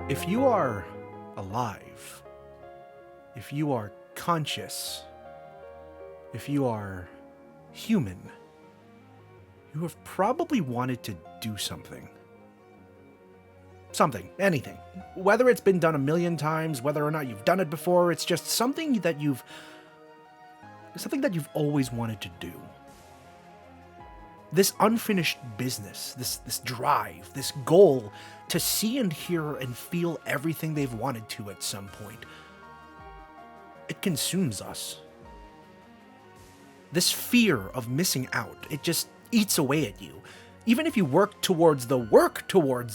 If you are alive, if you are conscious, if you are human, you have probably wanted to do something. Something, anything. Whether it's been done a million times, whether or not you've done it before, it's just something that you've always wanted to do. This unfinished business, this drive, this goal to see and hear and feel everything they've wanted to at some point. It consumes us. This fear of missing out, it just eats away at you. Even if you work towards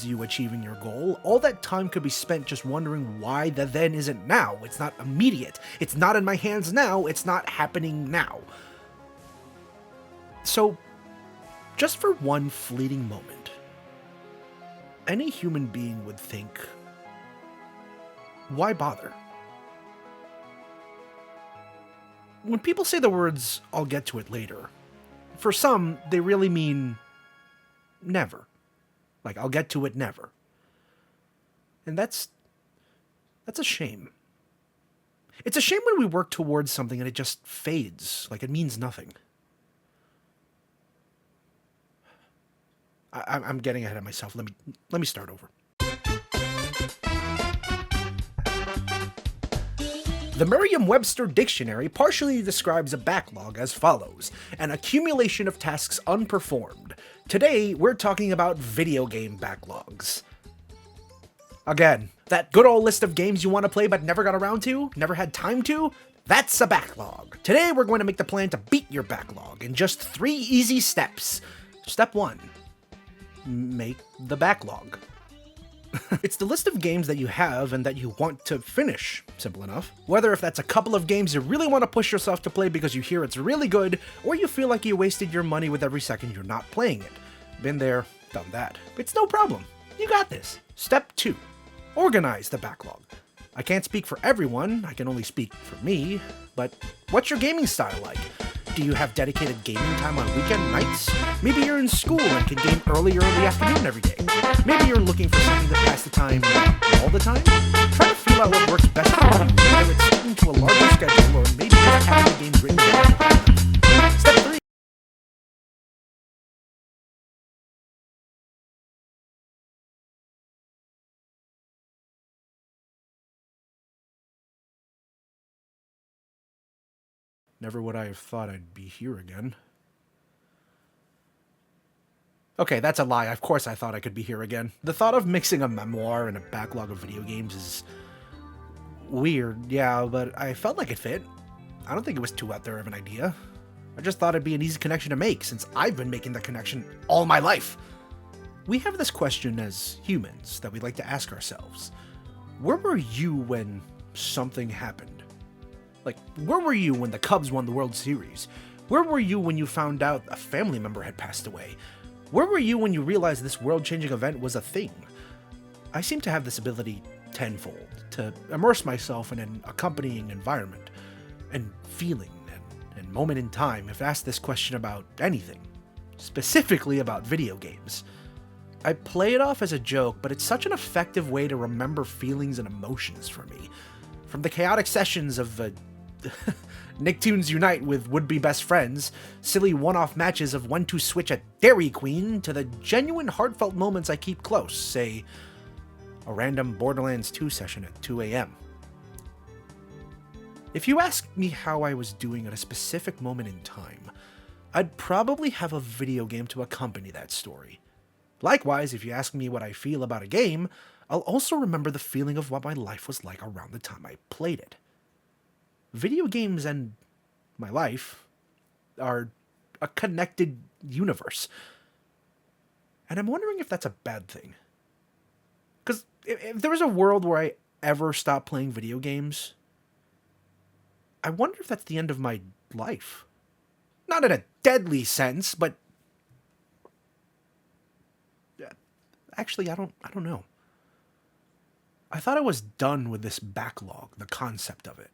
you achieving your goal, all that time could be spent just wondering why the then isn't now. It's not immediate. It's not in my hands now. It's not happening now. So, just for one fleeting moment, any human being would think, why bother? When people say the words, "I'll get to it later," for some, they really mean never. Like, I'll get to it never. And that's a shame. It's a shame when we work towards something and it just fades, like it means nothing. I'm getting ahead of myself. Let me start over. The Merriam-Webster Dictionary partially describes a backlog as follows: an accumulation of tasks unperformed. Today, we're talking about video game backlogs. Again, that good old list of games you want to play but never got around to, never had time to, that's a backlog. Today, we're going to make the plan to beat your backlog in just 3 easy steps. Step 1. Make the backlog. It's the list of games that you have and that you want to finish. Simple enough. Whether if that's a couple of games you really want to push yourself to play because you hear it's really good, or you feel like you wasted your money with every second you're not playing it. Been there, done that. It's no problem. You got this. Step 2. Organize the backlog. I can't speak for everyone, I can only speak for me, but what's your gaming style like? Do you have dedicated gaming time on weekend nights? Maybe you're in school and can game earlier in the afternoon every day. Maybe you're looking for something to pass the time all the time? Try to feel out what works best for you, whether it's sticking to a larger schedule or maybe just having the games written down. Step 3. Never would I have thought I'd be here again. Okay, that's a lie. Of course I thought I could be here again. The thought of mixing a memoir and a backlog of video games is weird, yeah, but I felt like it fit. I don't think it was too out there of an idea. I just thought it'd be an easy connection to make, since I've been making the connection all my life. We have this question as humans that we like to ask ourselves. Where were you when something happened? Like, where were you when the Cubs won the World Series? Where were you when you found out a family member had passed away? Where were you when you realized this world-changing event was a thing? I seem to have this ability tenfold, to immerse myself in an accompanying environment, and feeling, and moment in time if asked this question about anything, specifically about video games. I play it off as a joke, but it's such an effective way to remember feelings and emotions for me. From the chaotic sessions of Nicktoons Unite with would-be best friends, silly one-off matches of 1-2 Switch at Dairy Queen, to the genuine heartfelt moments I keep close, say, a random Borderlands 2 session at 2 a.m. If you ask me how I was doing at a specific moment in time, I'd probably have a video game to accompany that story. Likewise, if you ask me what I feel about a game, I'll also remember the feeling of what my life was like around the time I played it. Video games and my life are a connected universe. And I'm wondering if that's a bad thing. Because if there was a world where I ever stopped playing video games, I wonder if that's the end of my life. Not in a deadly sense, but actually, I don't know. I thought I was done with this backlog, the concept of it.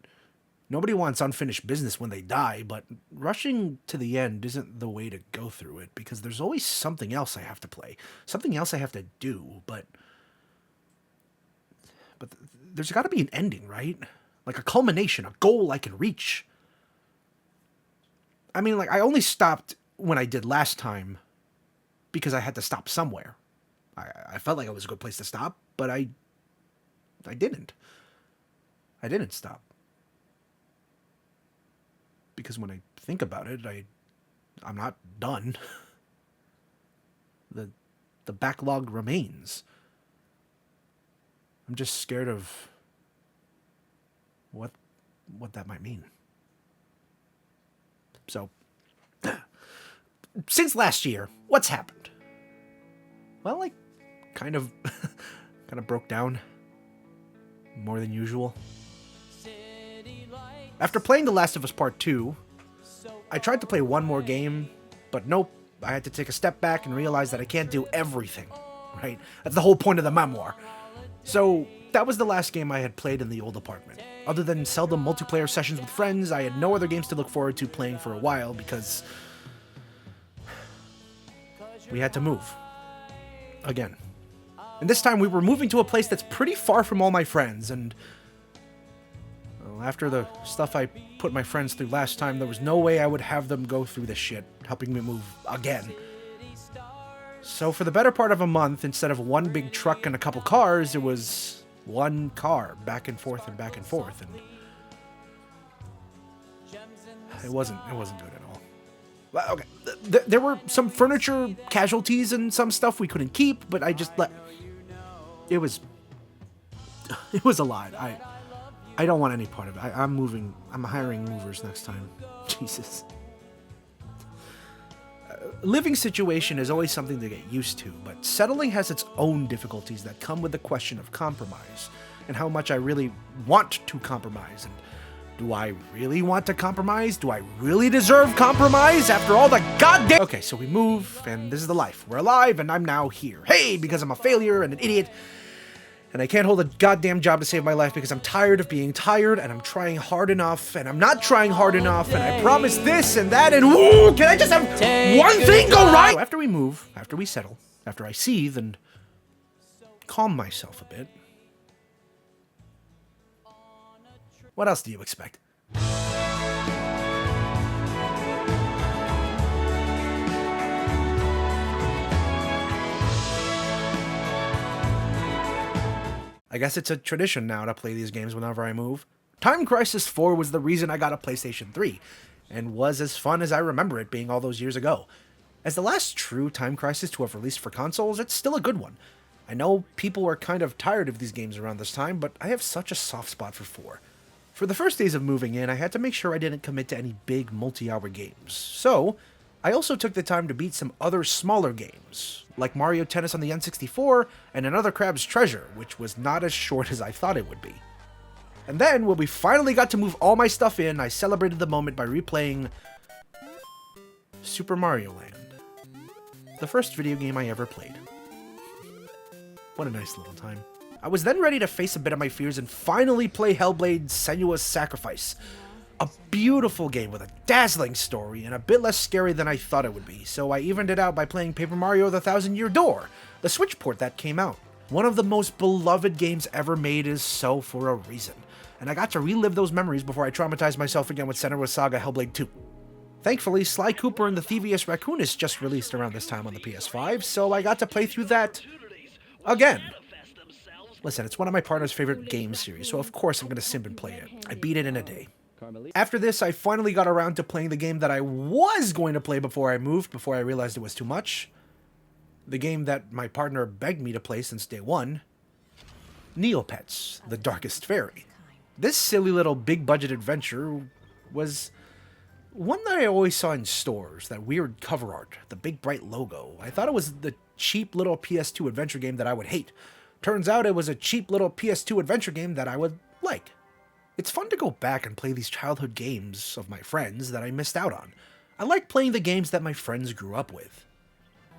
Nobody wants unfinished business when they die, but rushing to the end isn't the way to go through it, because there's always something else I have to play, something else I have to do, but But there's got to be an ending, right? Like a culmination, a goal I can reach. I mean, like, I only stopped when I did last time because I had to stop somewhere. I felt like it was a good place to stop, but I didn't. I didn't stop. Because when I think about it, I'm not done. The backlog remains. I'm just scared of what that might mean. So, since last year, what's happened? Well, I kind of broke down more than usual. After playing The Last of Us Part 2, I tried to play one more game, but nope, I had to take a step back and realize that I can't do everything, right? That's the whole point of the memoir. So, that was the last game I had played in the old apartment. Other than seldom multiplayer sessions with friends, I had no other games to look forward to playing for a while because we had to move. Again. And this time we were moving to a place that's pretty far from all my friends, and well, after the stuff I put my friends through last time, there was no way I would have them go through this shit, helping me move again. So for the better part of a month, instead of one big truck and a couple cars, it was one car, back and forth, and it wasn't good at all. Well, okay, there were some furniture casualties and some stuff we couldn't keep, but I just let... It was a lot. I don't want any part of it. I'm moving. I'm hiring movers next time. Jesus. Living situation is always something to get used to, but settling has its own difficulties that come with the question of compromise, and how much I really want to compromise, and do I really want to compromise? Do I really deserve compromise after all the goddamn... Okay, so we move, and this is the life. We're alive, and I'm now here. Hey, because I'm a failure and an idiot, and I can't hold a goddamn job to save my life because I'm tired of being tired, and I'm trying hard enough, and I'm not trying hard enough, and I promise this and that, and woo, can I just have one thing go right? So after we move, after we settle, after I seethe and calm myself a bit, what else do you expect? I guess it's a tradition now to play these games whenever I move. Time Crisis 4 was the reason I got a PlayStation 3, and was as fun as I remember it being all those years ago. As the last true Time Crisis to have released for consoles, it's still a good one. I know people are kind of tired of these games around this time, but I have such a soft spot for 4. For the first days of moving in, I had to make sure I didn't commit to any big multi-hour games. So, I also took the time to beat some other smaller games, like Mario Tennis on the N64 and Another Crab's Treasure, which was not as short as I thought it would be. And then, when we finally got to move all my stuff in, I celebrated the moment by replaying Super Mario Land, the first video game I ever played. What a nice little time. I was then ready to face a bit of my fears and finally play Hellblade's Senua's Sacrifice. A beautiful game with a dazzling story and a bit less scary than I thought it would be, so I evened it out by playing Paper Mario The Thousand Year Door, the Switch port that came out. One of the most beloved games ever made is so for a reason, and I got to relive those memories before I traumatized myself again with Senua's Saga Hellblade 2. Thankfully, Sly Cooper and the Thievius Raccoonist just released around this time on the PS5, so I got to play through that again. Listen, it's one of my partner's favorite game series, so of course I'm going to simp and play it. I beat it in a day. After this, I finally got around to playing the game that I was going to play before I moved, before I realized it was too much. The game that my partner begged me to play since day one. Neopets, The Darkest Fairy. This silly little big-budget adventure was one that I always saw in stores, that weird cover art, the big bright logo. I thought it was the cheap little PS2 adventure game that I would hate. Turns out it was a cheap little PS2 adventure game that I would like. It's fun to go back and play these childhood games of my friends that I missed out on. I like playing the games that my friends grew up with.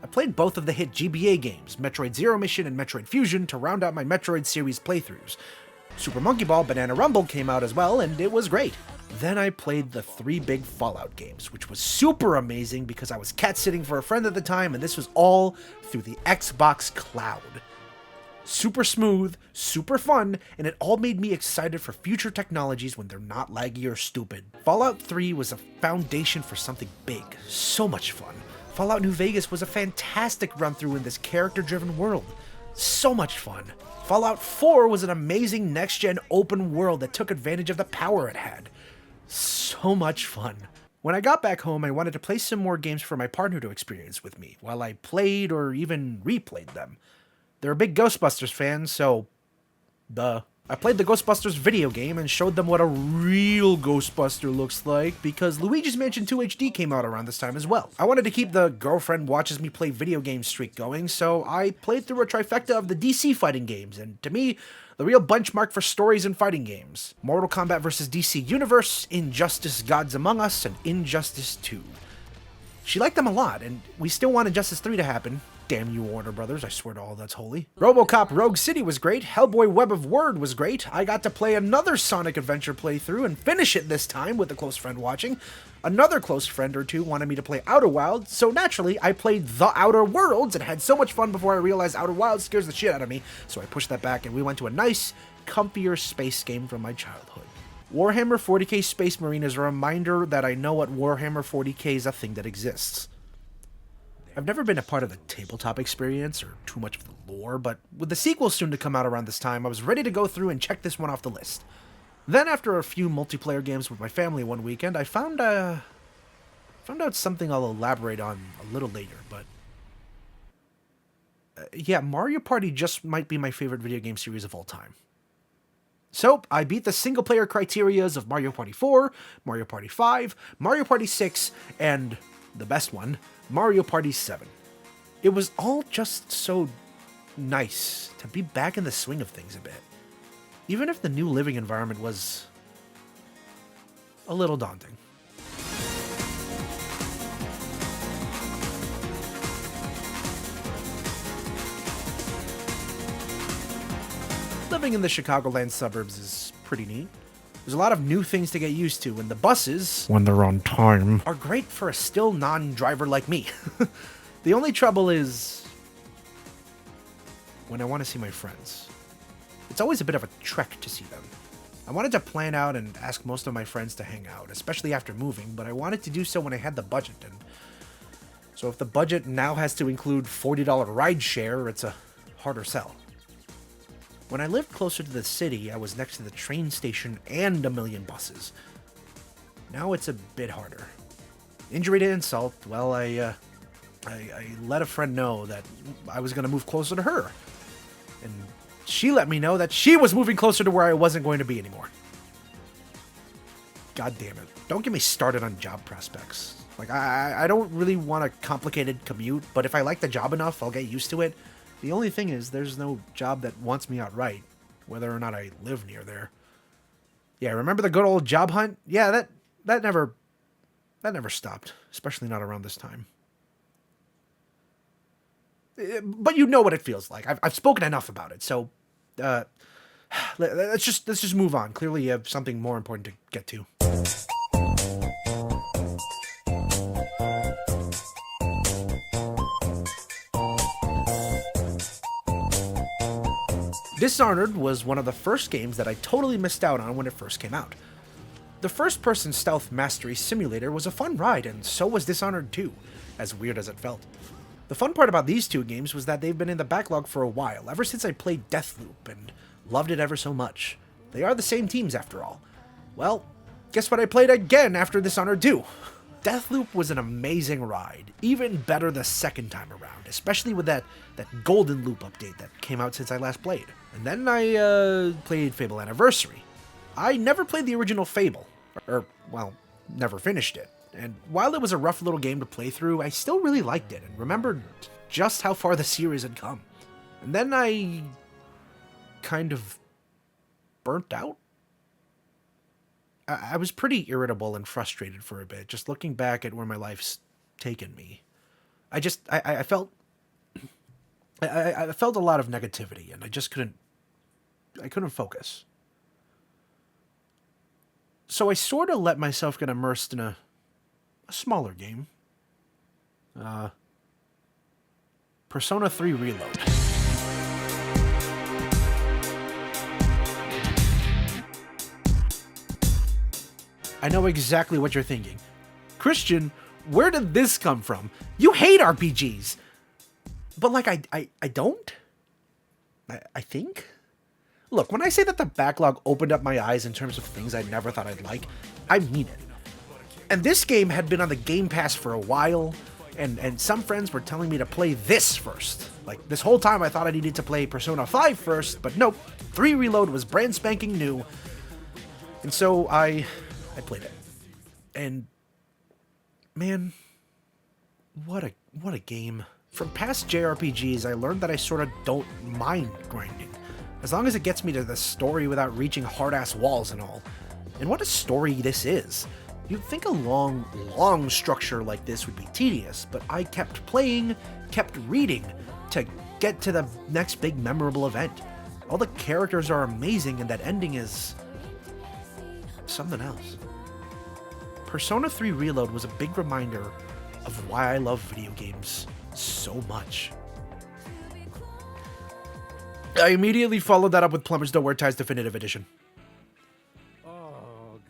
I played both of the hit GBA games, Metroid Zero Mission and Metroid Fusion, to round out my Metroid series playthroughs. Super Monkey Ball Banana Rumble came out as well, and it was great. Then I played the 3 big Fallout games, which was super amazing because I was cat-sitting for a friend at the time, and this was all through the Xbox Cloud. Super smooth, super fun, and it all made me excited for future technologies when they're not laggy or stupid. Fallout 3 was a foundation for something big, so much fun. Fallout New Vegas was a fantastic run-through in this character-driven world. So much fun. Fallout 4 was an amazing next-gen open world that took advantage of the power it had. So much fun. When I got back home, I wanted to play some more games for my partner to experience with me, while I played or even replayed them. They're a big Ghostbusters fan, so duh. I played the Ghostbusters video game and showed them what a real Ghostbuster looks like because Luigi's Mansion 2 HD came out around this time as well. I wanted to keep the girlfriend watches me play video game streak going, so I played through a trifecta of the DC fighting games, and to me, the real benchmark for stories in fighting games. Mortal Kombat vs. DC Universe, Injustice Gods Among Us, and Injustice 2. She liked them a lot, and we still want Injustice 3 to happen. Damn you, Warner Brothers, I swear to all that's holy. RoboCop Rogue City was great, Hellboy Web of Word was great, I got to play another Sonic Adventure playthrough and finish it this time with a close friend watching. Another close friend or two wanted me to play Outer Wilds, so naturally I played The Outer Worlds and had so much fun before I realized Outer Wilds scares the shit out of me, so I pushed that back and we went to a nice, comfier space game from my childhood. Warhammer 40k Space Marine is a reminder that I know what Warhammer 40k is a thing that exists. I've never been a part of the tabletop experience or too much of the lore, but with the sequel soon to come out around this time, I was ready to go through and check this one off the list. Then after a few multiplayer games with my family one weekend, I found out something I'll elaborate on a little later, but yeah, Mario Party just might be my favorite video game series of all time. So, I beat the single-player criterias of Mario Party 4, Mario Party 5, Mario Party 6, and the best one, Mario Party 7. It was all just so nice to be back in the swing of things a bit. Even if the new living environment was a little daunting. Living in the Chicagoland suburbs is pretty neat. There's a lot of new things to get used to, and the buses, when they're on time, are great for a still non-driver like me. The only trouble is when I want to see my friends. It's always a bit of a trek to see them. I wanted to plan out and ask most of my friends to hang out, especially after moving, but I wanted to do so when I had the budget, and so if the budget now has to include $40 ride share, it's a harder sell. When I lived closer to the city, I was next to the train station and a million buses. Now it's a bit harder. Injury to insult, well, I let a friend know that I was going to move closer to her. And she let me know that she was moving closer to where I wasn't going to be anymore. God damn it. Don't get me started on job prospects. Like, I don't really want a complicated commute, but if I like the job enough, I'll get used to it. The only thing is, there's no job that wants me outright, whether or not I live near there. Yeah, remember the good old job hunt? Yeah, that never stopped, especially not around this time. But you know what it feels like. I've spoken enough about it, so let's just move on. Clearly, you have something more important to get to. Dishonored was one of the first games that I totally missed out on when it first came out. The first-person stealth mastery simulator was a fun ride, and so was Dishonored 2, as weird as it felt. The fun part about these two games was that they've been in the backlog for a while, ever since I played Deathloop, and loved it ever so much. They are the same teams, after all. Well, guess what I played again after Dishonored 2? Deathloop was an amazing ride, even better the second time around, especially with that Golden Loop update that came out since I last played. And then I played Fable Anniversary. I never played the original Fable, or, well, never finished it. And while it was a rough little game to play through, I still really liked it and remembered just how far the series had come. And then I kind of burnt out. I was pretty irritable and frustrated for a bit, just looking back at where my life's taken me. I felt a lot of negativity, and I just couldn't focus. So I sort of let myself get immersed in a smaller game. Persona 3 Reload. I know exactly what you're thinking. Christian, where did this come from? You hate RPGs. But like, I don't? I think? Look, when I say that the backlog opened up my eyes in terms of things I never thought I'd like, I mean it. And this game had been on the Game Pass for a while, and some friends were telling me to play this first. Like, this whole time I thought I needed to play Persona 5 first, but nope, 3 Reload was brand spanking new. And so I played it. And man, what a game. From past JRPGs, I learned that I sort of don't mind grinding, as long as it gets me to the story without reaching hard-ass walls and all. And what a story this is. You'd think a long structure like this would be tedious, but I kept playing, kept reading, to get to the next big memorable event. All the characters are amazing, and that ending is something else. Persona 3 Reload was a big reminder of why I love video games so much. I immediately followed that up with Plumber's Door Ties Definitive Edition.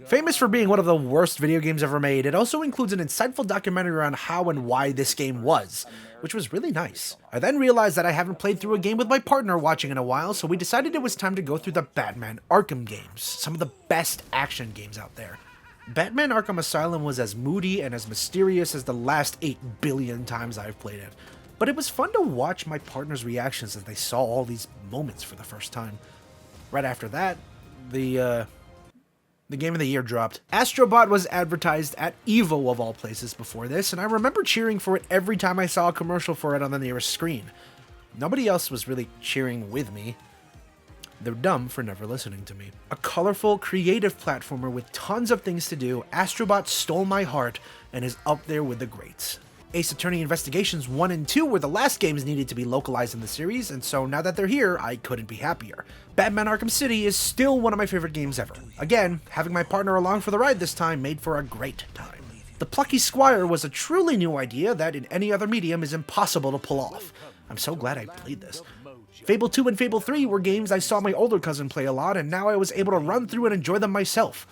Famous for being one of the worst video games ever made, it also includes an insightful documentary around how and why this game was, which was really nice. I then realized that I haven't played through a game with my partner watching in a while, so we decided it was time to go through the Batman Arkham games, some of the best action games out there. Batman Arkham Asylum was as moody and as mysterious as the last 8 billion times I've played it, but it was fun to watch my partner's reactions as they saw all these moments for the first time. Right after that, the Game of the Year dropped. Astrobot was advertised at EVO of all places before this, and I remember cheering for it every time I saw a commercial for it on the nearest screen. Nobody else was really cheering with me. They're dumb for never listening to me. A colorful, creative platformer with tons of things to do, Astrobot stole my heart and is up there with the greats. Ace Attorney Investigations 1 and 2 were the last games needed to be localized in the series, and so now that they're here, I couldn't be happier. Batman Arkham City is still one of my favorite games ever. Again, having my partner along for the ride this time made for a great time. The Plucky Squire was a truly new idea that in any other medium is impossible to pull off. I'm so glad I played this. Fable 2 and Fable 3 were games I saw my older cousin play a lot, and now I was able to run through and enjoy them myself.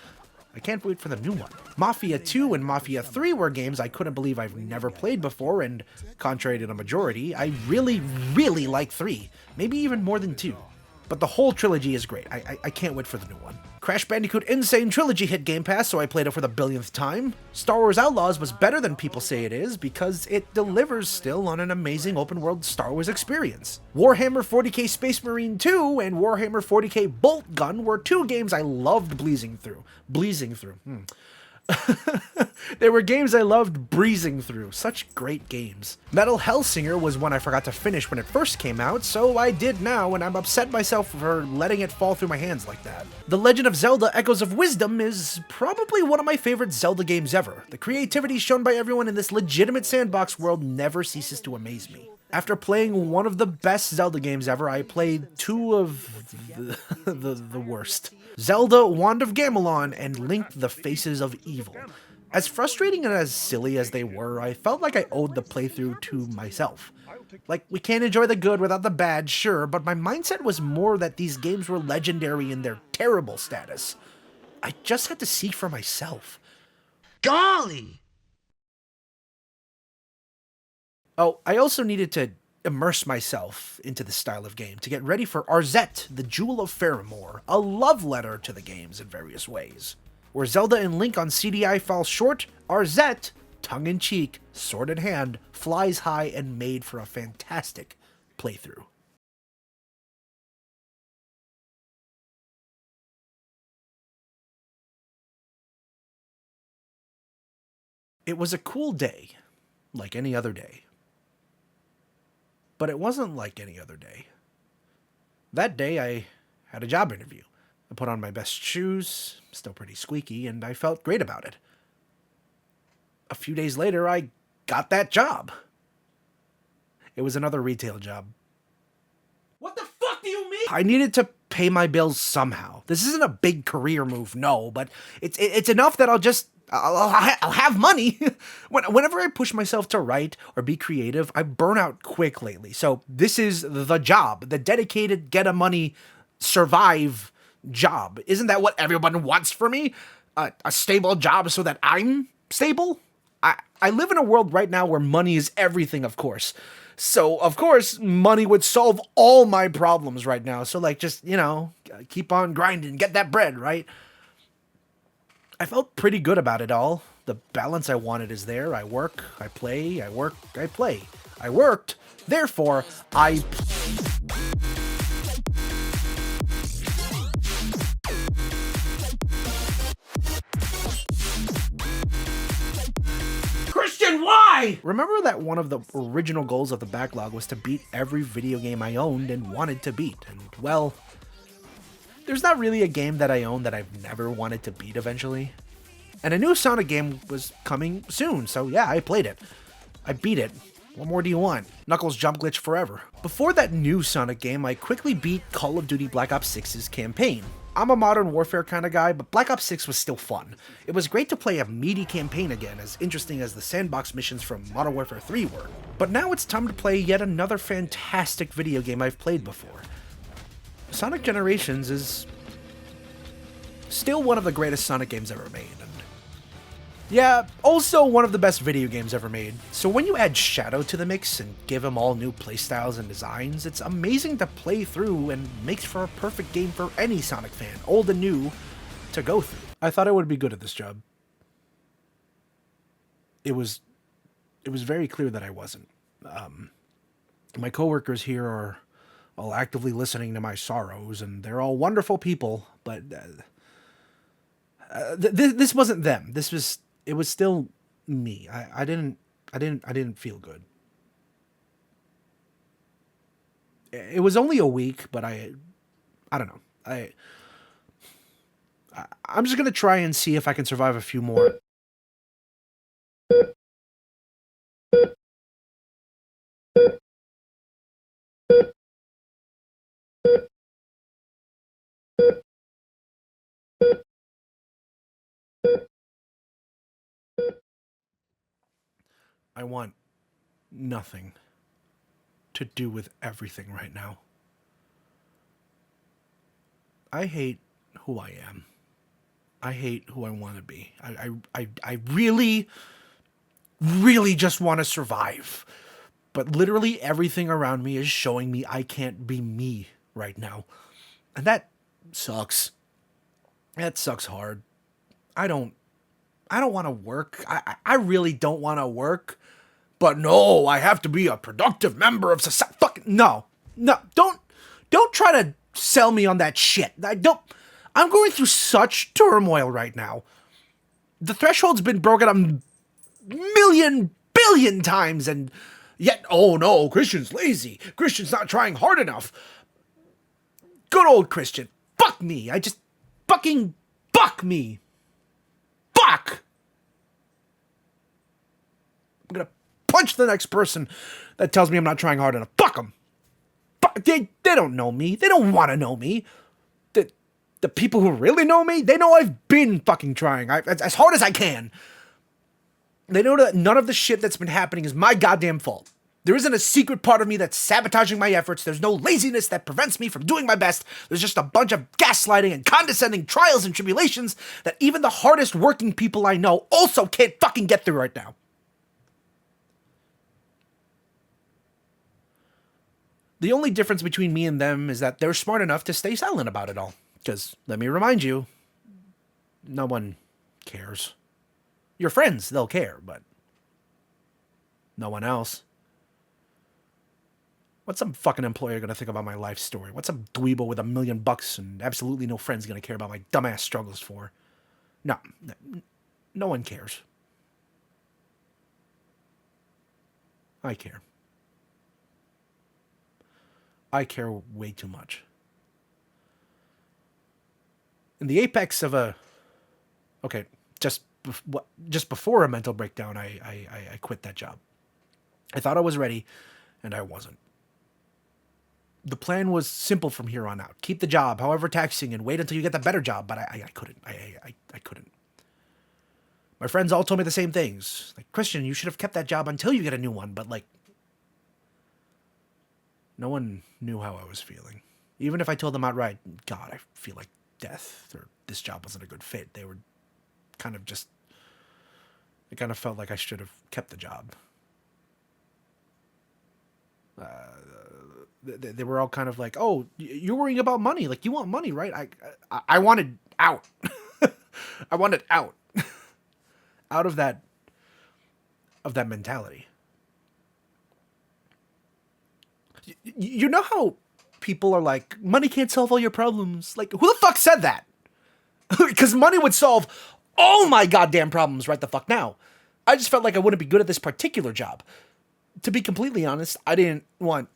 I can't wait for the new one. Mafia 2 and Mafia 3 were games I couldn't believe I've never played before, and contrary to the majority, I really like 3. Maybe even more than 2. But the whole trilogy is great. I can't wait for the new one. Crash Bandicoot Insane Trilogy hit Game Pass, so I played it for the billionth time. Star Wars Outlaws was better than people say it is, because it delivers still on an amazing open-world Star Wars experience. Warhammer 40k Space Marine 2 and Warhammer 40k Bolt Gun were 2 games I loved breezing through. They were games I loved breezing through. Such great games. Metal Hellsinger was one I forgot to finish when it first came out, so I did now, and I'm upset myself for letting it fall through my hands like that. The Legend of Zelda Echoes of Wisdom is probably one of my favorite Zelda games ever. The creativity shown by everyone in this legitimate sandbox world never ceases to amaze me. After playing one of the best Zelda games ever, I played 2 of the worst. Zelda Wand of Gamelon and Link the Faces of Evil. As frustrating and as silly as they were, I felt like I owed the playthrough to myself. Like, we can't enjoy the good without the bad, sure, but my mindset was more that these games were legendary in their terrible status. I just had to see for myself. Golly! Oh, I also needed to immerse myself into the style of game to get ready for Arzette, the Jewel of Faramore, a love letter to the games in various ways. Where Zelda and Link on CDI fall short, Arzette, tongue-in-cheek, sword in hand, flies high and made for a fantastic playthrough. It was a cool day, like any other day. But it wasn't like any other day. That day, I had a job interview. I put on my best shoes, still pretty squeaky, and I felt great about it. A few days later, I got that job. It was another retail job. What the fuck do you mean? I needed to pay my bills somehow. This isn't a big career move, no, but it's enough that I'll have money. Whenever I push myself to write or be creative, I burn out quick lately. So this is the job, the dedicated, get a money, survive job. Isn't that what everyone wants for me? a stable job so that I'm stable? I live in a world right now where money is everything, of course. So, of course, money would solve all my problems right now. So, like, just, keep on grinding, get that bread, right? I felt pretty good about it all. The balance I wanted is there. I work, I play, I work, I play. I worked, therefore, I... Christian, why? Remember that one of the original goals of the backlog was to beat every video game I owned and wanted to beat. And, well, there's not really a game that I own that I've never wanted to beat eventually. And a new Sonic game was coming soon, so yeah, I played it. I beat it. What more do you want? Knuckles jump glitch forever. Before that new Sonic game, I quickly beat Call of Duty Black Ops 6's campaign. I'm a Modern Warfare kind of guy, but Black Ops 6 was still fun. It was great to play a meaty campaign again, as interesting as the sandbox missions from Modern Warfare 3 were. But now it's time to play yet another fantastic video game I've played before. Sonic Generations is still one of the greatest Sonic games ever made. Yeah, also one of the best video games ever made. So when you add Shadow to the mix and give him all new playstyles and designs, it's amazing to play through and makes for a perfect game for any Sonic fan, old and new, to go through. I thought I would be good at this job. It was very clear that I wasn't. My coworkers here are all actively listening to my sorrows, and they're all wonderful people, but this wasn't them. It was still me. I didn't feel good. It was only a week, but I don't know. I'm just gonna try and see if I can survive a few more. I want nothing to do with everything right now. I hate who I am. I hate who I want to be. I really, really just want to survive. But literally everything around me is showing me I can't be me right now. And that sucks. That sucks hard. I don't want to work. I really don't want to work. But no, I have to be a productive member of society. Fucking no, don't try to sell me on that shit. I'm going through such turmoil right now. The threshold's been broken a million billion times, and yet, oh no, Christian's lazy. Christian's not trying hard enough. Good old Christian. Fuck me. I just fucking fuck me. Fuck. I'm gonna punch the next person that tells me I'm not trying hard enough. Fuck them. They don't know me. They don't want to know me. The people who really know me, they know I've been fucking trying as hard as I can. They know that none of the shit that's been happening is my goddamn fault. There isn't a secret part of me that's sabotaging my efforts. There's no laziness that prevents me from doing my best. There's just a bunch of gaslighting and condescending trials and tribulations that even the hardest working people I know also can't fucking get through right now. The only difference between me and them is that they're smart enough to stay silent about it all. Because, let me remind you, no one cares. Your friends, they'll care, but no one else. What's some fucking employer gonna think about my life story? What's some dweebo with $1 million and absolutely no friends gonna care about my dumbass struggles for? No one cares. I care. I care way too much. In the apex of just before a mental breakdown, I quit that job. I thought I was ready, and I wasn't. The plan was simple from here on out. Keep the job, however taxing, and wait until you get the better job, but I couldn't. I couldn't. My friends all told me the same things. Like, Christian, you should have kept that job until you get a new one, but no one knew how I was feeling. Even if I told them outright, God, I feel like death, or this job wasn't a good fit, they were kind of just, it kind of felt like I should have kept the job. They were all kind of like, "Oh, you're worrying about money. Like, you want money, right?" I wanted out. I wanted out, out of that mentality. You know how people are like, money can't solve all your problems. Like, who the fuck said that? Because money would solve all my goddamn problems right the fuck now. I just felt like I wouldn't be good at this particular job. To be completely honest, I didn't want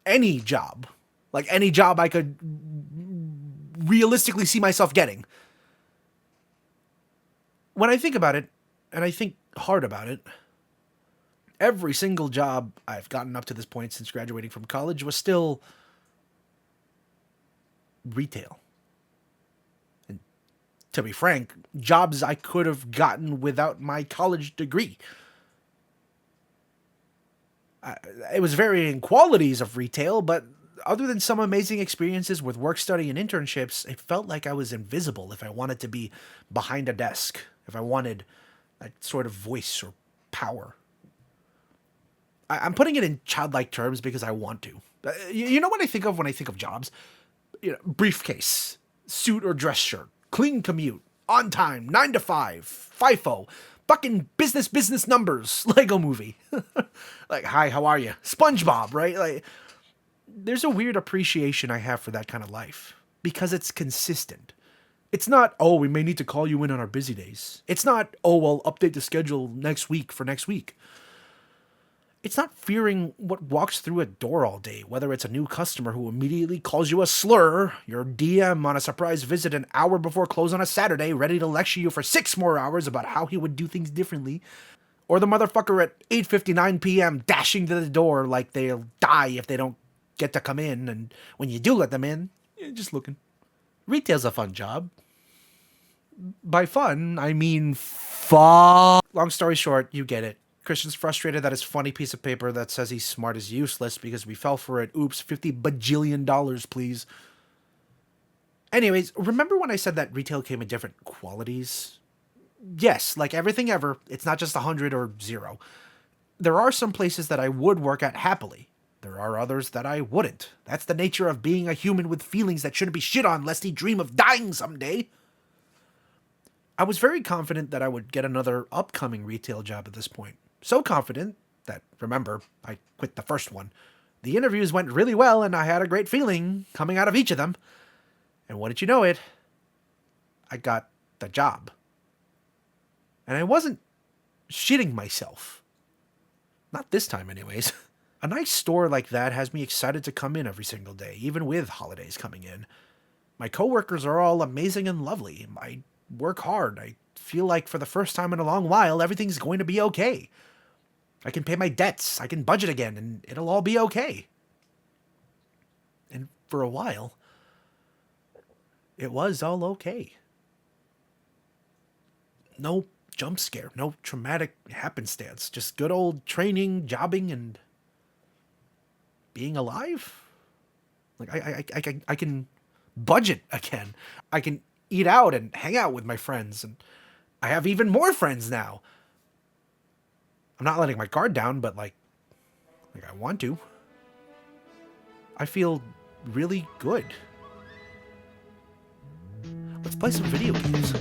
any job. Like, any job I could realistically see myself getting. When I think about it, and I think hard about it, every single job I've gotten up to this point since graduating from college was still retail. And to be frank, jobs I could have gotten without my college degree. It was varying qualities of retail, but other than some amazing experiences with work study and internships, it felt like I was invisible if I wanted to be behind a desk, if I wanted that sort of voice or power. I'm putting it in childlike terms because I want to. You know what I think of when I think of jobs? You know, briefcase, suit or dress shirt, clean commute, on time, 9 to 5, FIFO, fucking business numbers, Lego movie. Like, hi, how are you? SpongeBob, right? Like, there's a weird appreciation I have for that kind of life because it's consistent. It's not, oh, we may need to call you in on our busy days. It's not, oh, well, update the schedule next week for next week. It's not fearing what walks through a door all day, whether it's a new customer who immediately calls you a slur, your DM on a surprise visit an hour before close on a Saturday, ready to lecture you for 6 more hours about how he would do things differently, or the motherfucker at 8:59 p.m. dashing to the door like they'll die if they don't get to come in, and when you do let them in, you're just looking. Retail's a fun job. By fun, I mean fun. Long story short, you get it. Christian's frustrated that his funny piece of paper that says he's smart is useless because we fell for it. Oops, $50 bajillion, please. Anyways, remember when I said that retail came in different qualities? Yes, like everything ever, it's not just 100 or 0. There are some places that I would work at happily. There are others that I wouldn't. That's the nature of being a human with feelings that shouldn't be shit on lest he dream of dying someday. I was very confident that I would get another upcoming retail job at this point. So confident that, remember, I quit the first one. The interviews went really well and I had a great feeling coming out of each of them. And wouldn't you know it, I got the job. And I wasn't shitting myself. Not this time anyways. A nice store like that has me excited to come in every single day, even with holidays coming in. My coworkers are all amazing and lovely. I work hard. I feel like for the first time in a long while, everything's going to be okay. I can pay my debts, I can budget again, and it'll all be okay. And for a while, it was all okay. No jump scare, no traumatic happenstance, just good old training, jobbing, and being alive. Like, I can budget again. I can eat out and hang out with my friends, and I have even more friends now. I'm not letting my guard down, but like I want to. I feel really good. Let's play some video games.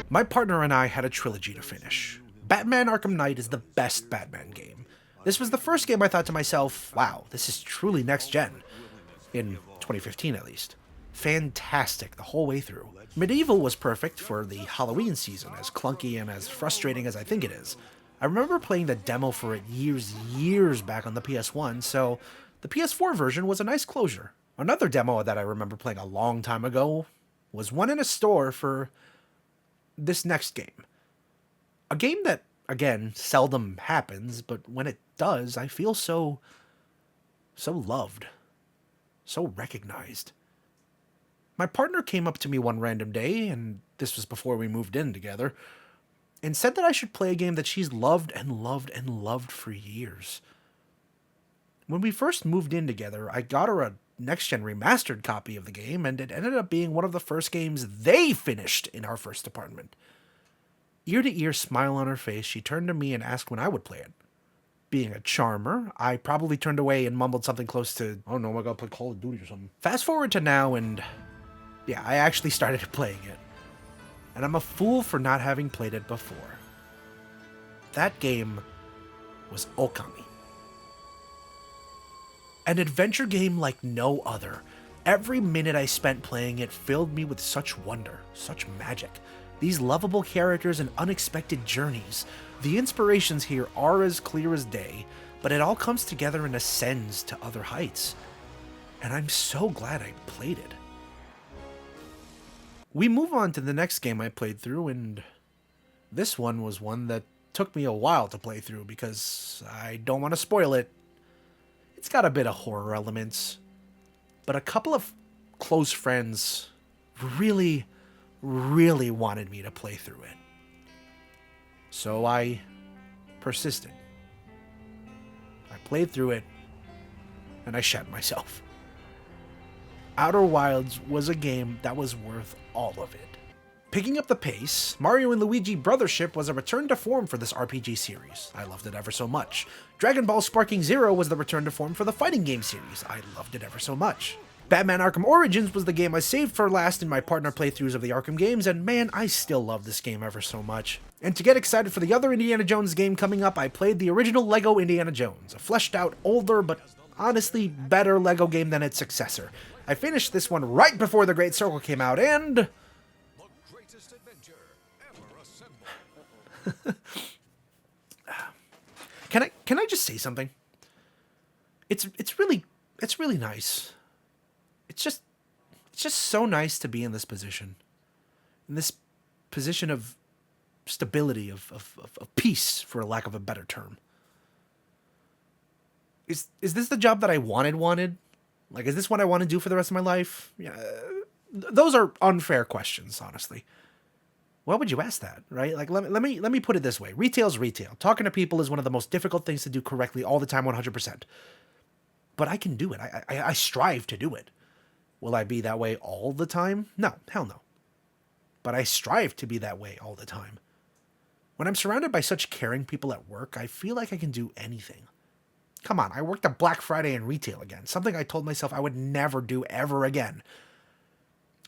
My partner and I had a trilogy to finish. Batman Arkham Knight is the best Batman game. This was the first game I thought to myself, wow, this is truly next gen. In 2015 at least. Fantastic the whole way through. Medieval was perfect for the Halloween season, as clunky and as frustrating as I think it is. I remember playing the demo for it years back on the PS1, so the PS4 version was a nice closure. Another demo that I remember playing a long time ago was one in a store for this next game. A game that, again, seldom happens, but when it does, I feel so loved. So recognized. My partner came up to me one random day, and this was before we moved in together, and said that I should play a game that she's loved and loved and loved for years. When we first moved in together, I got her a next-gen remastered copy of the game, and it ended up being one of the first games they finished in our first apartment. Ear-to-ear smile on her face, she turned to me and asked when I would play it. Being a charmer, I probably turned away and mumbled something close to, "Oh no, I gotta play Call of Duty or something." Fast forward to now, and yeah, I actually started playing it. And I'm a fool for not having played it before. That game was Okami. An adventure game like no other. Every minute I spent playing it filled me with such wonder, such magic. These lovable characters and unexpected journeys. The inspirations here are as clear as day, but it all comes together and ascends to other heights. And I'm so glad I played it. We move on to the next game I played through, and this one was one that took me a while to play through because I don't want to spoil it. It's got a bit of horror elements, but a couple of close friends really wanted me to play through it. So I persisted. I played through it, and I shat myself. Outer Wilds was a game that was worth all of it. Picking up the pace, Mario and Luigi Brothership was a return to form for this RPG series. I loved it ever so much. Dragon Ball Sparking Zero was the return to form for the fighting game series. I loved it ever so much. Batman Arkham Origins was the game I saved for last in my partner playthroughs of the Arkham games, and man, I still love this game ever so much. And to get excited for the other Indiana Jones game coming up, I played the original LEGO Indiana Jones, a fleshed out, older, but honestly better LEGO game than its successor. I finished this one right before The Great Circle came out, and The greatest adventure ever assembled. Can I just say something? It's really nice. It's just so nice to be in this position. In this position of stability, of peace, for a lack of a better term. Is this the job that I wanted? Like, is this what I want to do for the rest of my life? Yeah, those are unfair questions, honestly. Why would you ask that, right? Like, let me put it this way. Retail's retail. Talking to people is one of the most difficult things to do correctly all the time, 100%. But I can do it. I strive to do it. Will I be that way all the time? No, hell no. But I strive to be that way all the time. When I'm surrounded by such caring people at work, I feel like I can do anything. Come on, I worked at Black Friday in retail again, something I told myself I would never do ever again.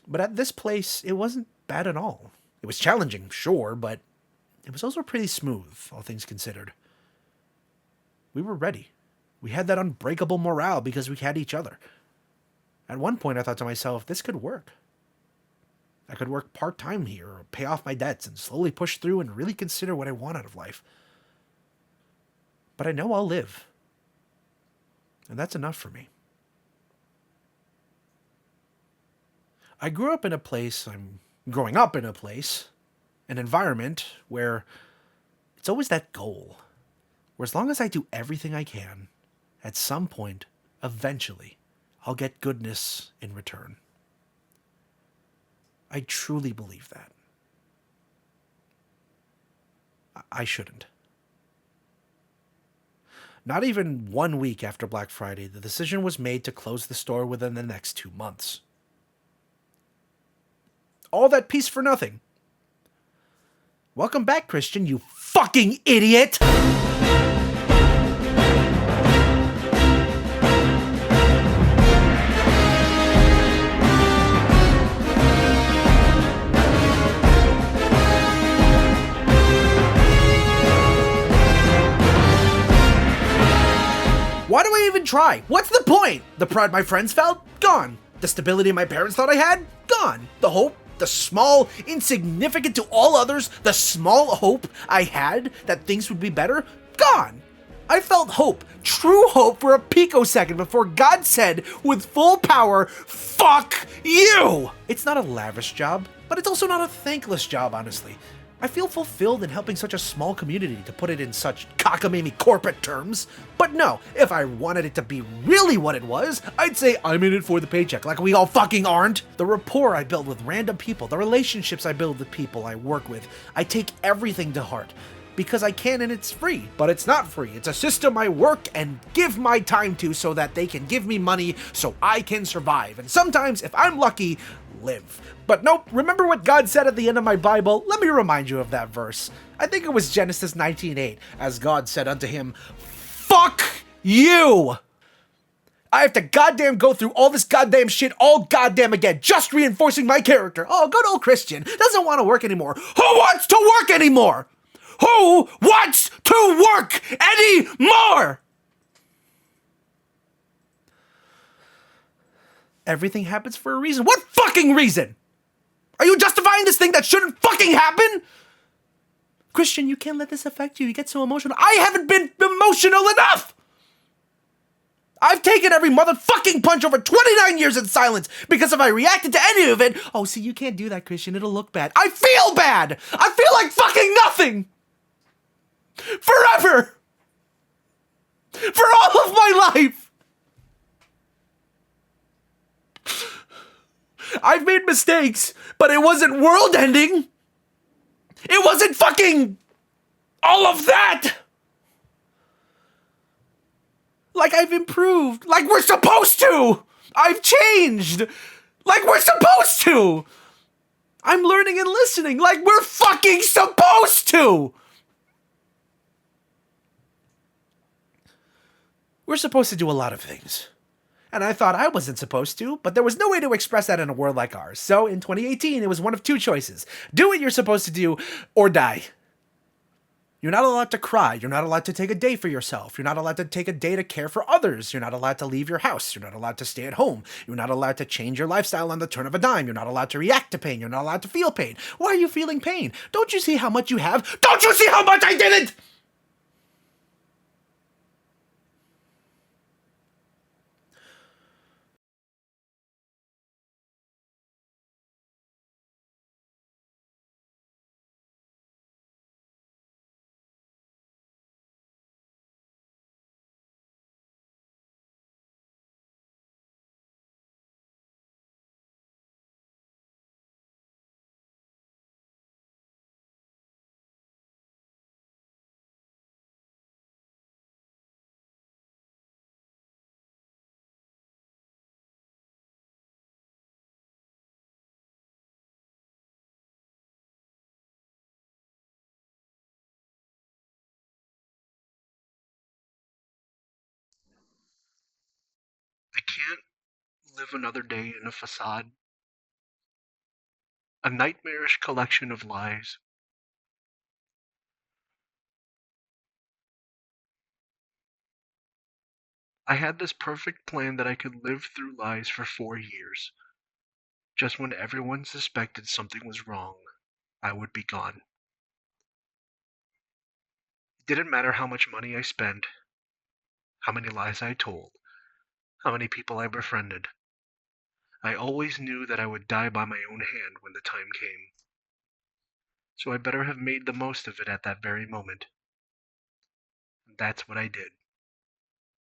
But at this place, it wasn't bad at all. It was challenging, sure, but it was also pretty smooth, all things considered. We were ready. We had that unbreakable morale because we had each other. At one point, I thought to myself, this could work. I could work part-time here, or pay off my debts, and slowly push through and really consider what I want out of life. But I know I'll live. And that's enough for me. I'm growing up in a place, an environment where it's always that goal. Where as long as I do everything I can, at some point, eventually, I'll get goodness in return. I truly believe that. I shouldn't. Not even 1 week after Black Friday, the decision was made to close the store within the next 2 months. All that peace for nothing. Welcome back, Christian, you fucking idiot! Why do I even try? What's the point? The pride my friends felt? Gone. The stability my parents thought I had? Gone. The hope, the small, insignificant to all others, the small hope I had that things would be better? Gone. I felt hope, true hope, for a picosecond before God said, with full power, fuck you! It's not a lavish job, but it's also not a thankless job, honestly. I feel fulfilled in helping such a small community, to put it in such cockamamie corporate terms. But no, if I wanted it to be really what it was, I'd say I'm in it for the paycheck, like we all fucking aren't. The rapport I build with random people, the relationships I build with people I work with, I take everything to heart. because I can and it's free. But it's not free. It's a system I work and give my time to so that they can give me money so I can survive. And sometimes, if I'm lucky, live. But nope, remember what God said at the end of my Bible? Let me remind you of that verse. I think it was Genesis 19:8, as God said unto him, "Fuck you! I have to goddamn go through all this goddamn shit all goddamn again, just reinforcing my character. Oh, good old Christian doesn't want to work anymore. Who wants to work anymore? Who wants to work anymore?" Everything happens for a reason. What fucking reason? Are you justifying this thing that shouldn't fucking happen? Christian, you can't let this affect you. You get so emotional. I haven't been emotional enough! I've taken every motherfucking punch over 29 years in silence because if I reacted to any of it, oh, see, you can't do that, Christian. It'll look bad. I feel bad! I feel like fucking nothing! Forever! For all of my life! I've made mistakes, but it wasn't world-ending. It wasn't fucking all of that. Like I've improved. Like we're supposed to. I've changed. Like we're supposed to. I'm learning and listening like we're fucking supposed to. We're supposed to do a lot of things. And I thought I wasn't supposed to, but there was no way to express that in a world like ours. So in 2018, it was one of two choices. Do what you're supposed to do, or die. You're not allowed to cry. You're not allowed to take a day for yourself. You're not allowed to take a day to care for others. You're not allowed to leave your house. You're not allowed to stay at home. You're not allowed to change your lifestyle on the turn of a dime. You're not allowed to react to pain. You're not allowed to feel pain. Why are you feeling pain? Don't you see how much you have? Don't you see how much I didn't? I can't live another day in a facade. A nightmarish collection of lies. I had this perfect plan that I could live through lies for 4 years. Just when everyone suspected something was wrong, I would be gone. It didn't matter how much money I spent, how many lies I told, how many people I befriended. I always knew that I would die by my own hand when the time came. So I better have made the most of it at that very moment. And that's what I did.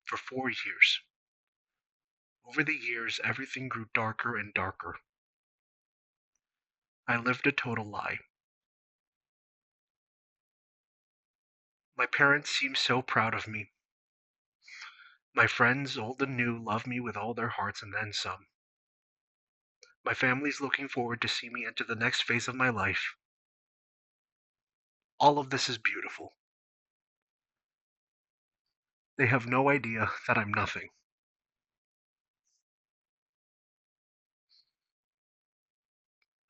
For 4 years. Over the years, everything grew darker and darker. I lived a total lie. My parents seem so proud of me. My friends, old and new, love me with all their hearts and then some. My family's looking forward to see me enter the next phase of my life. All of this is beautiful. They have no idea that I'm nothing.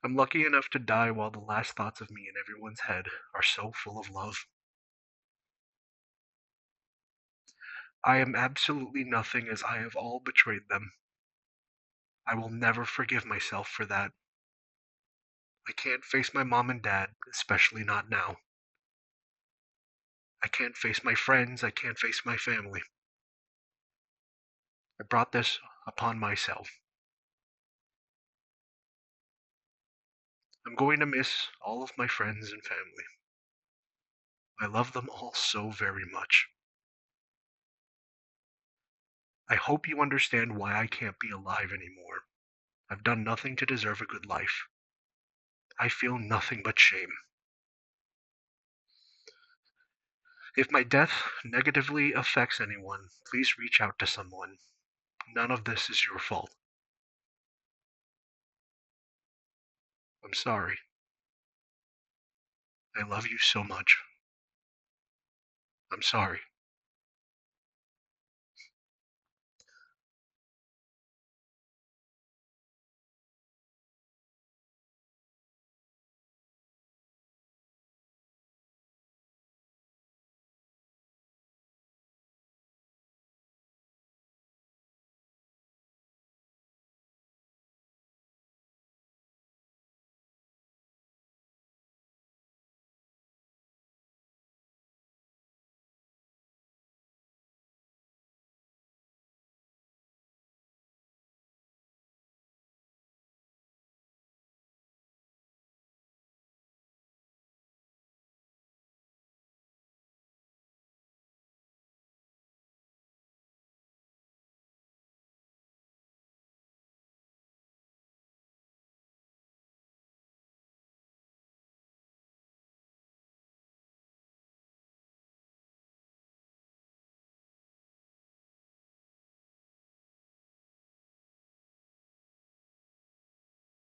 I'm lucky enough to die while the last thoughts of me in everyone's head are so full of love. I am absolutely nothing as I have all betrayed them. I will never forgive myself for that. I can't face my mom and dad, especially not now. I can't face my friends, I can't face my family. I brought this upon myself. I'm going to miss all of my friends and family. I love them all so very much. I hope you understand why I can't be alive anymore. I've done nothing to deserve a good life. I feel nothing but shame. If my death negatively affects anyone, please reach out to someone. None of this is your fault. I'm sorry. I love you so much. I'm sorry.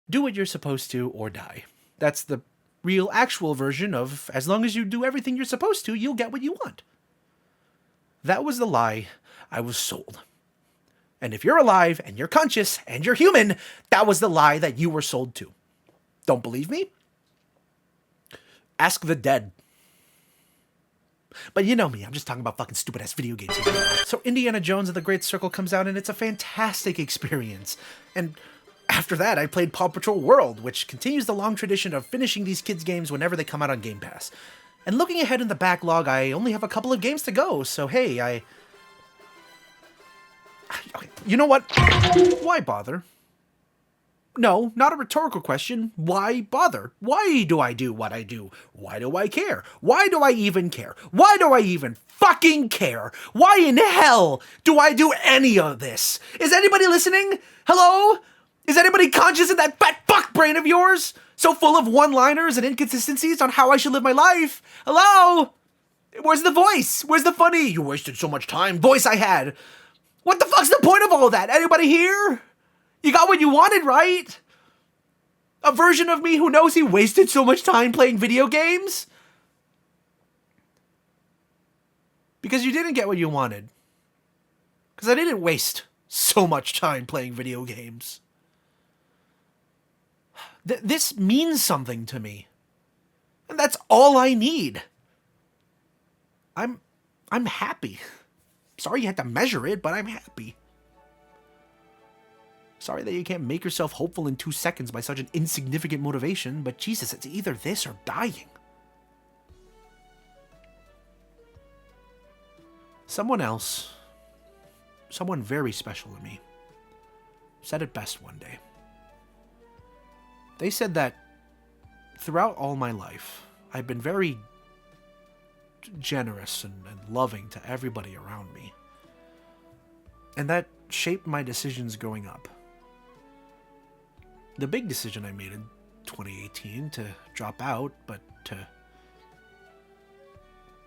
Do what you're supposed to or die. That's the real, actual version of as long as you do everything you're supposed to, you'll get what you want. That was the lie I was sold. And if you're alive and you're conscious and you're human, that was the lie that you were sold to. Don't believe me? Ask the dead. But you know me, I'm just talking about fucking stupid ass video games. So Indiana Jones and the Great Circle comes out and it's a fantastic experience. And after that, I played Paw Patrol World, which continues the long tradition of finishing these kids' games whenever they come out on Game Pass. And looking ahead in the backlog, I only have a couple of games to go, so hey, okay, you know what? Why bother? No, not a rhetorical question. Why bother? Why do I do what I do? Why do I care? Why do I even care? Why do I even fucking care? Why in hell do I do any of this? Is anybody listening? Hello? Is anybody conscious of that fat fuck brain of yours? So full of one-liners and inconsistencies on how I should live my life? Hello? Where's the voice? Where's the funny? You wasted so much time. Voice I had. What the fuck's the point of all that? Anybody here? You got what you wanted, right? A version of me who knows he wasted so much time playing video games? Because you didn't get what you wanted. Because I didn't waste so much time playing video games. This means something to me. And that's all I need. I'm happy. Sorry you had to measure it, but I'm happy. Sorry that you can't make yourself hopeful in 2 seconds by such an insignificant motivation, but Jesus, it's either this or dying. Someone else, someone very special to me, said it best one day. They said that throughout all my life, I've been very generous and loving to everybody around me. And that shaped my decisions growing up. The big decision I made in 2018 to drop out, but to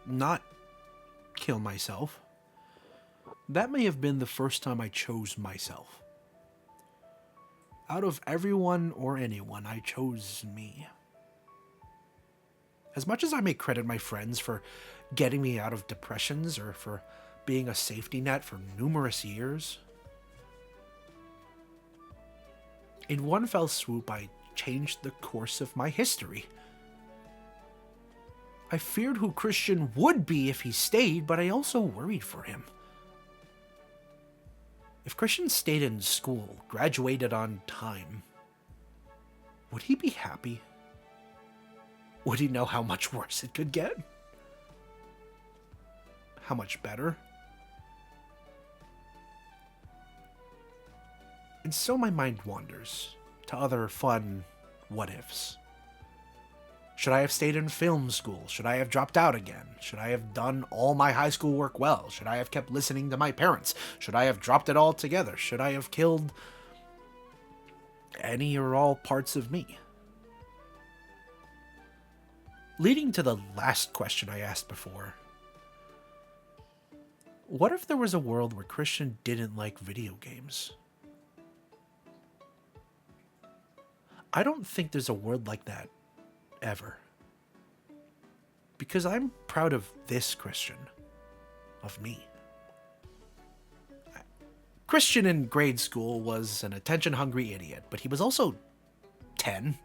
not kill myself, that may have been the first time I chose myself. Out of everyone or anyone, I chose me. As much as I may credit my friends for getting me out of depressions or for being a safety net for numerous years, in one fell swoop, I changed the course of my history. I feared who Christian would be if he stayed, but I also worried for him. If Christian stayed in school, graduated on time, would he be happy? Would he know how much worse it could get? How much better? And so my mind wanders to other fun what-ifs. Should I have stayed in film school? Should I have dropped out again? Should I have done all my high school work well? Should I have kept listening to my parents? Should I have dropped it all together? Should I have killed any or all parts of me? Leading to the last question I asked before, What if there was a world where Christian didn't like video games? I don't think there's a world like that ever. Because I'm proud of this Christian. Of me. Christian in grade school was an attention-hungry idiot, but he was also 10.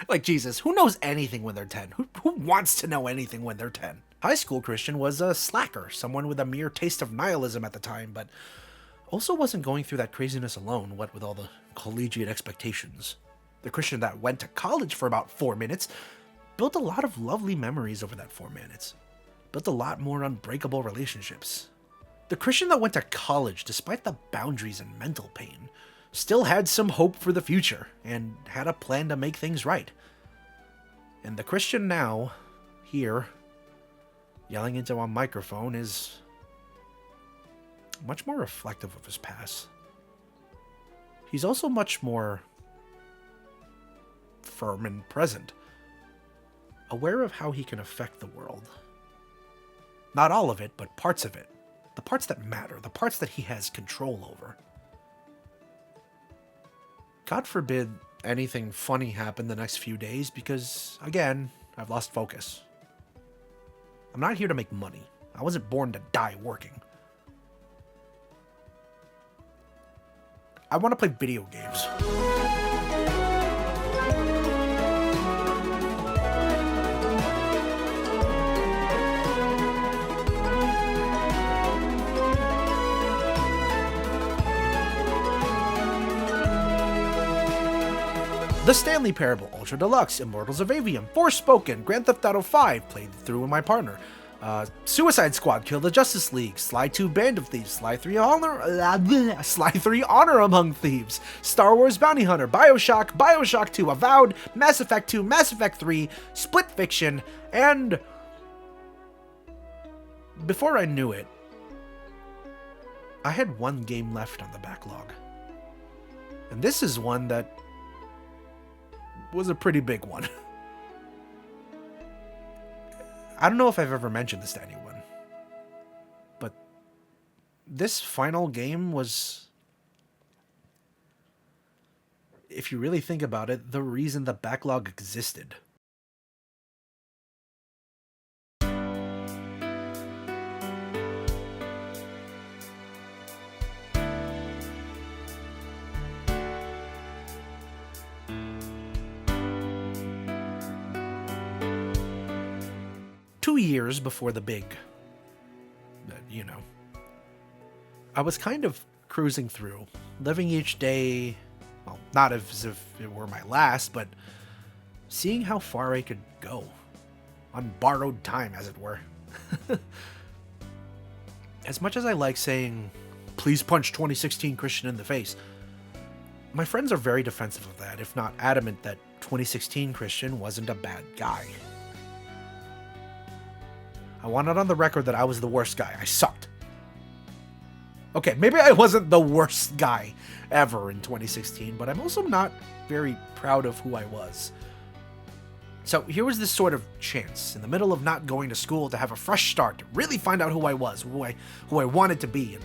Like, Jesus, who knows anything when they're 10? Who wants to know anything when they're 10? High school Christian was a slacker, someone with a mere taste of nihilism at the time, but also wasn't going through that craziness alone, what with all the collegiate expectations. The Christian that went to college for about 4 minutes built a lot of lovely memories over that 4 minutes. Built a lot more unbreakable relationships. The Christian that went to college, despite the boundaries and mental pain, still had some hope for the future, and had a plan to make things right. And the Christian now, here, yelling into a microphone, is much more reflective of his past. He's also much more firm and present, aware of how he can affect the world. Not all of it, but parts of it. The parts that matter, the parts that he has control over. God forbid anything funny happen the next few days because, again, I've lost focus. I'm not here to make money. I wasn't born to die working. I want to play video games. The Stanley Parable, Ultra Deluxe, Immortals of Avium, Forspoken, Grand Theft Auto 5, played through with my partner. Suicide Squad, Kill the Justice League, Sly 2 Band of Thieves, Sly 3 Honor Among Thieves, Star Wars Bounty Hunter, Bioshock, Bioshock 2, Avowed, Mass Effect 2, Mass Effect 3, Split Fiction, and before I knew it, I had one game left on the backlog. And this is one that was a pretty big one. I don't know if I've ever mentioned this to anyone, but this final game was, if you really think about it, the reason the backlog existed. Years before the big, I was kind of cruising through, living each day, well, not as if it were my last, but seeing how far I could go, on borrowed time, as it were. As much as I like saying, please punch 2016 Christian in the face, my friends are very defensive of that, if not adamant that 2016 Christian wasn't a bad guy. I want it on the record that I was the worst guy. I sucked. Okay, maybe I wasn't the worst guy ever in 2016, but I'm also not very proud of who I was. So here was this sort of chance, in the middle of not going to school, to have a fresh start, to really find out who I was, who I wanted to be. And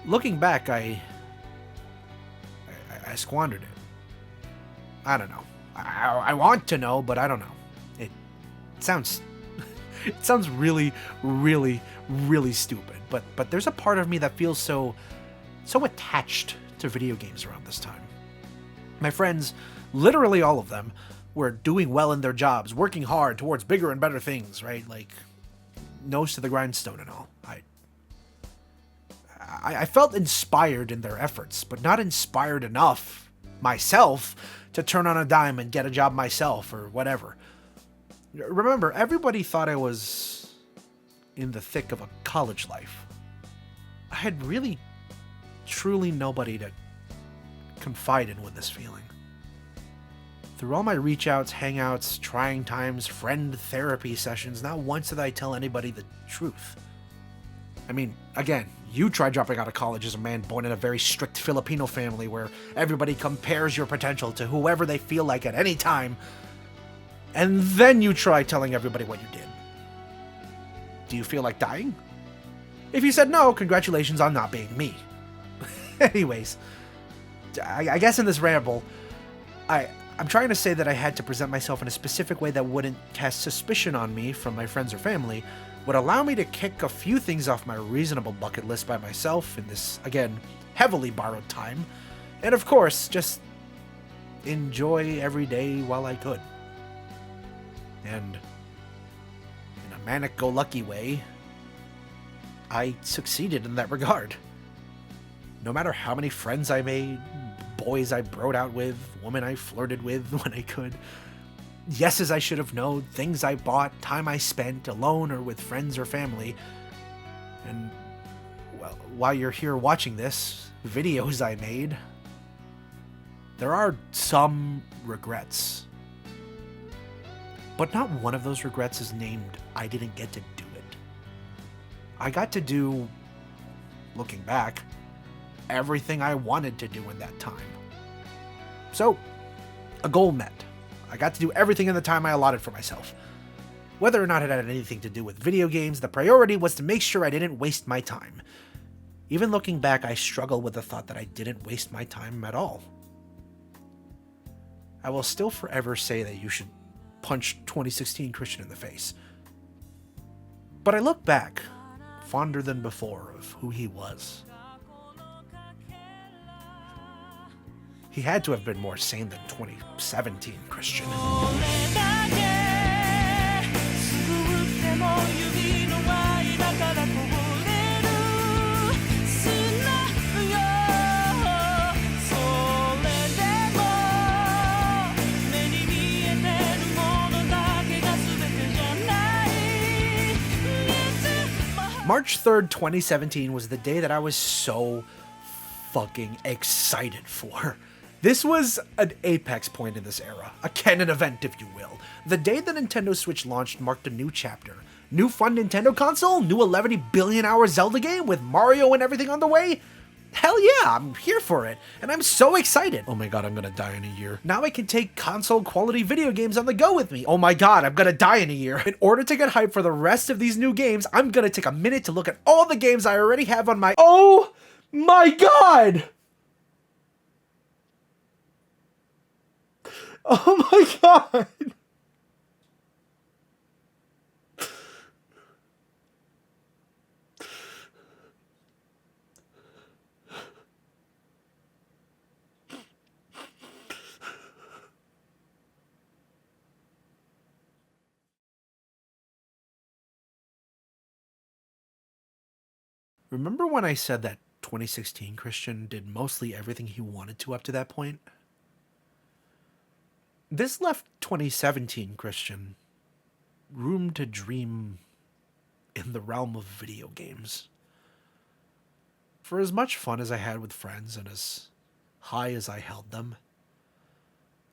looking back, I squandered it. I don't know. I want to know, but I don't know. It sounds really, really, really stupid, but there's a part of me that feels so attached to video games around this time. My friends, literally all of them, were doing well in their jobs, working hard towards bigger and better things, right? Like, nose to the grindstone and all. I felt inspired in their efforts, but not inspired enough myself to turn on a dime and get a job myself or whatever. Remember, everybody thought I was in the thick of a college life. I had really, truly nobody to confide in with this feeling. Through all my reach outs, hangouts, trying times, friend therapy sessions, not once did I tell anybody the truth. I mean, again, you try dropping out of college as a man born in a very strict Filipino family where everybody compares your potential to whoever they feel like at any time, and then you try telling everybody what you did. Do you feel like dying? If you said no, congratulations on not being me. Anyways, I guess in this ramble, I'm trying to say that I had to present myself in a specific way that wouldn't cast suspicion on me from my friends or family, would allow me to kick a few things off my reasonable bucket list by myself in this, again, heavily borrowed time, and of course, just enjoy every day while I could. And in a manic-go-lucky way, I succeeded in that regard. No matter how many friends I made, boys I broed out with, women I flirted with when I could, yeses I should have known, things I bought, time I spent alone or with friends or family, and, well, while you're here watching this, videos I made, there are some regrets. But not one of those regrets is named I didn't get to do it. I got to do, looking back, everything I wanted to do in that time. So, a goal met. I got to do everything in the time I allotted for myself. Whether or not it had anything to do with video games, the priority was to make sure I didn't waste my time. Even looking back, I struggle with the thought that I didn't waste my time at all. I will still forever say that you should punch 2016 Christian in the face. But I look back, fonder than before, of who he was. He had to have been more sane than 2017 Christian. March 3rd, 2017 was the day that I was so fucking excited for. This was an apex point in this era, a canon event if you will. The day the Nintendo Switch launched marked a new chapter. New fun Nintendo console, new 11 billion hour Zelda game with Mario and everything on the way. Hell yeah, I'm here for it, and I'm so excited. Oh my god, I'm gonna die in a year. Now I can take console quality video games on the go with me. Oh my god, I'm gonna die in a year. In order to get hyped for the rest of these new games, I'm gonna take a minute to look at all the games I already have on my— Oh my god! Oh my god! Remember when I said that 2016 Christian did mostly everything he wanted to up to that point? This left 2017 Christian room to dream in the realm of video games. For as much fun as I had with friends and as high as I held them,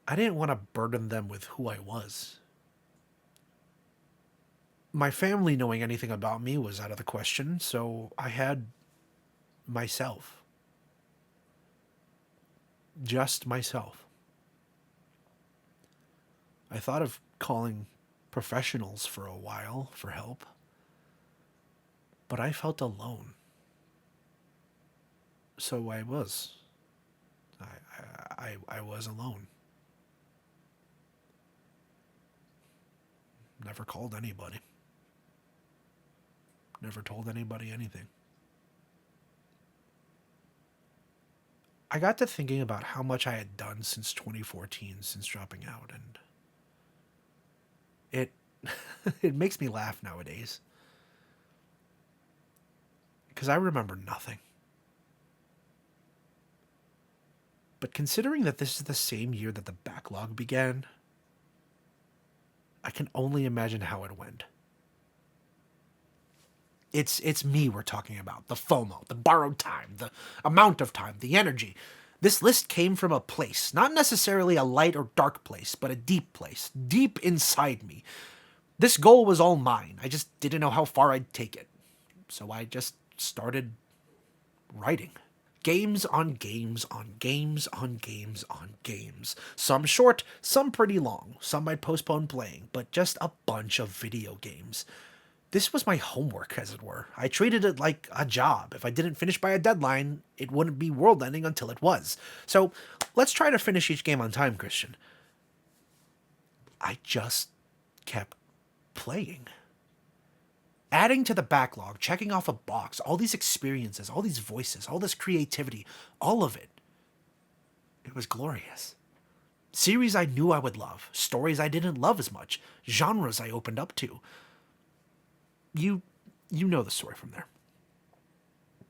I didn't want to burden them with who I was. My family knowing anything about me was out of the question, so I had myself. Just myself. I thought of calling professionals for a while for help, but I felt alone. So I was. I was alone. Never called anybody. Never told anybody anything. I got to thinking about how much I had done since 2014, since dropping out, and it it makes me laugh nowadays. Because I remember nothing. But considering that this is the same year that the backlog began, I can only imagine how it went. It's me we're talking about. The FOMO, the borrowed time, the amount of time, the energy. This list came from a place, not necessarily a light or dark place, but a deep place, deep inside me. This goal was all mine. I just didn't know how far I'd take it. So I just started writing. Games on games on games on games on games. Some short, some pretty long. Some I'd postpone playing, but just a bunch of video games. This was my homework, as it were. I treated it like a job. If I didn't finish by a deadline, it wouldn't be world-ending until it was. So, let's try to finish each game on time, Christian. I just kept playing. Adding to the backlog, checking off a box, all these experiences, all these voices, all this creativity, all of it. It was glorious. Series I knew I would love, stories I didn't love as much, genres I opened up to. You know the story from there.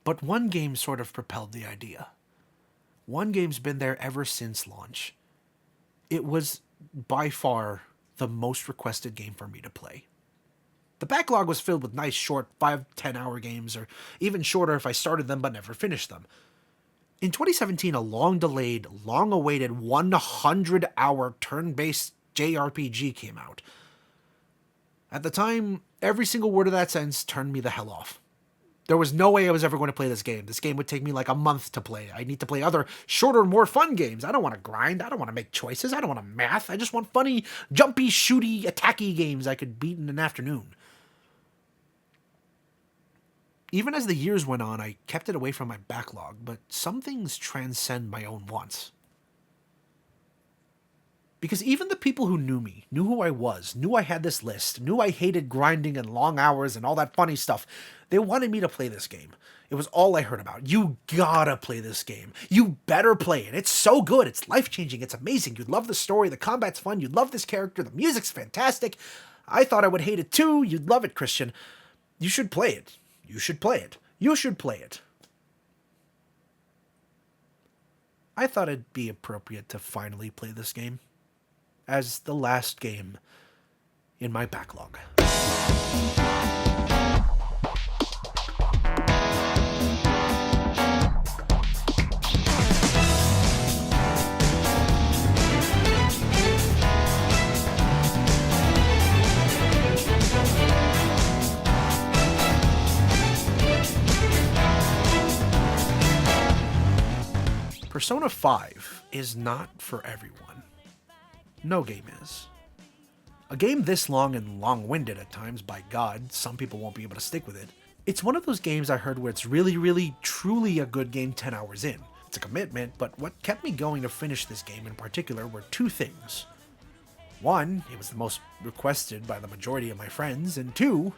But one game sort of propelled the idea. One game's been there ever since launch. It was by far the most requested game for me to play. The backlog was filled with nice short 5-10 hour games, or even shorter if I started them but never finished them. In 2017, a long-delayed, long-awaited 100-hour turn-based JRPG came out. At the time, every single word of that sentence turned me the hell off. There was no way I was ever going to play this game. This game would take me like a month to play. I need to play other, shorter, more fun games. I don't want to grind. I don't want to make choices. I don't want to math. I just want funny, jumpy, shooty, attacky games I could beat in an afternoon. Even as the years went on, I kept it away from my backlog, but some things transcend my own wants. Because even the people who knew me, knew who I was, knew I had this list, knew I hated grinding and long hours and all that funny stuff, they wanted me to play this game. It was all I heard about. You gotta play this game. You better play it. It's so good. It's life-changing. It's amazing. You'd love the story. The combat's fun. You'd love this character. The music's fantastic. I thought I would hate it too. You'd love it, Christian. You should play it. You should play it. You should play it. I thought it'd be appropriate to finally play this game as the last game in my backlog. Persona 5 is not for everyone. No game is. A game this long and long-winded at times, by God, some people won't be able to stick with it. It's one of those games I heard where it's really, really, truly a good game 10 hours in. It's a commitment, but what kept me going to finish this game in particular were two things. One, it was the most requested by the majority of my friends, and two,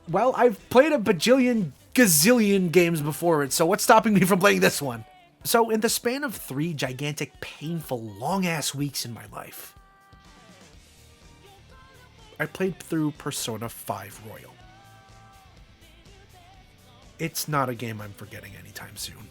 well, I've played a bajillion, gazillion games before it, so what's stopping me from playing this one? So, in the span of 3 gigantic, painful, long-ass weeks in my life, I played through Persona 5 Royal. It's not a game I'm forgetting anytime soon.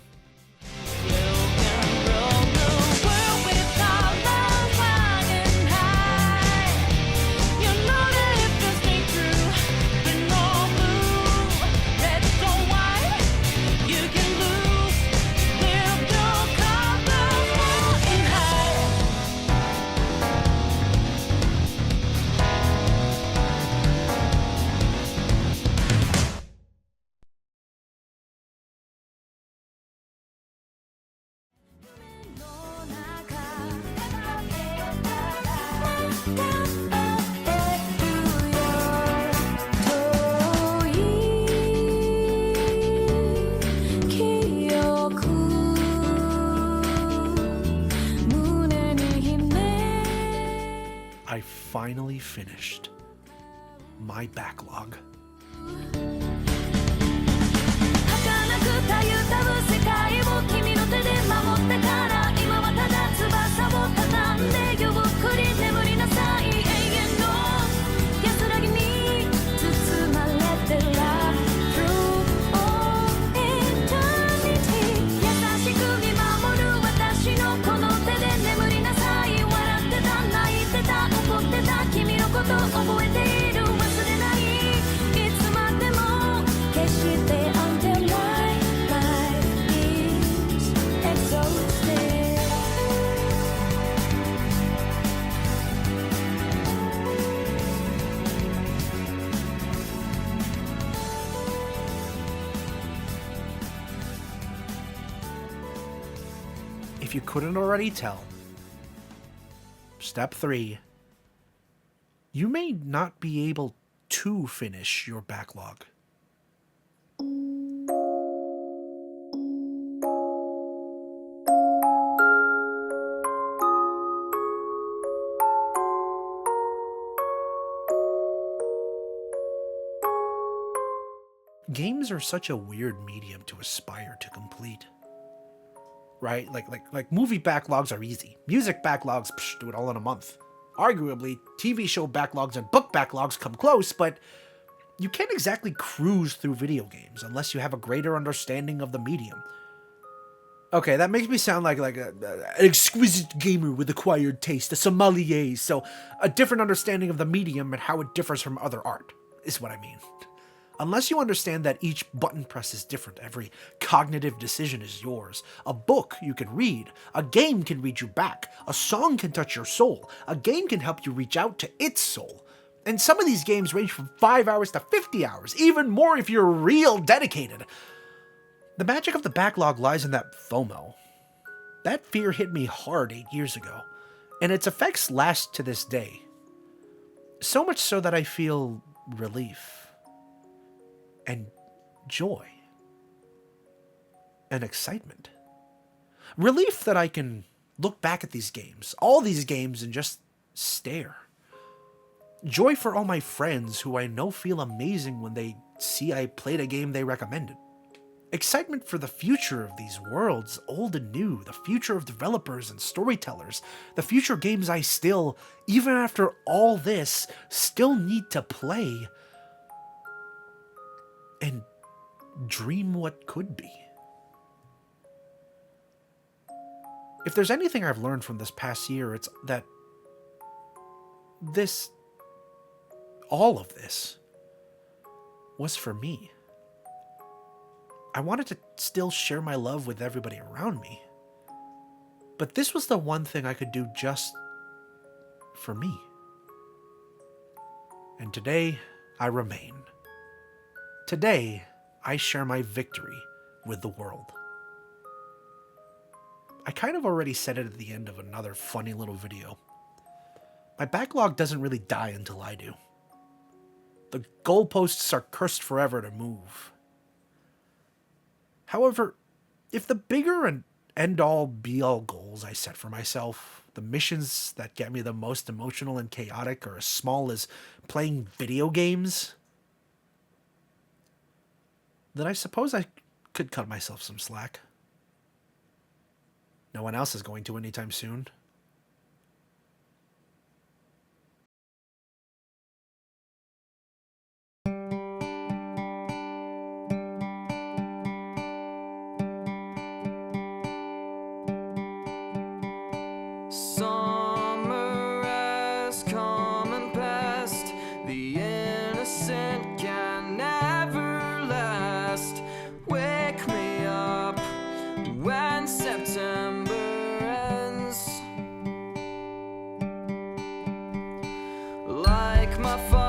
I finally finished my backlog. If you couldn't already tell, step 3, you may not be able to finish your backlog? Games are such a weird medium to aspire to complete. Right? Like movie backlogs are easy. Music backlogs, do it all in a month. Arguably, TV show backlogs and book backlogs come close, but you can't exactly cruise through video games unless you have a greater understanding of the medium. Okay, that makes me sound like an exquisite gamer with acquired taste, a sommelier, so a different understanding of the medium and how it differs from other art, is what I mean. Unless you understand that each button press is different, every cognitive decision is yours. A book you can read, a game can read you back, a song can touch your soul, a game can help you reach out to its soul. And some of these games range from 5 hours to 50 hours, even more if you're real dedicated. The magic of the backlog lies in that FOMO. That fear hit me hard 8 years ago, and its effects last to this day. So much so that I feel relief. And joy. And excitement. Relief that I can look back at these games, all these games, and just stare. Joy for all my friends who I know feel amazing when they see I played a game they recommended. Excitement for the future of these worlds, old and new, the future of developers and storytellers, the future games I still, even after all this, still need to play and dream what could be. If there's anything I've learned from this past year, it's that all of this, was for me. I wanted to still share my love with everybody around me, but this was the one thing I could do just for me. And today, I remain. Today, I share my victory with the world. I kind of already said it at the end of another funny little video. My backlog doesn't really die until I do. The goalposts are cursed forever to move. However, if the bigger and end-all be-all goals I set for myself, the missions that get me the most emotional and chaotic, are as small as playing video games, then I suppose I could cut myself some slack. No one else is going to anytime soon. Summer has come and passed. The innocent can never last. Wake me up when September ends. Like my father.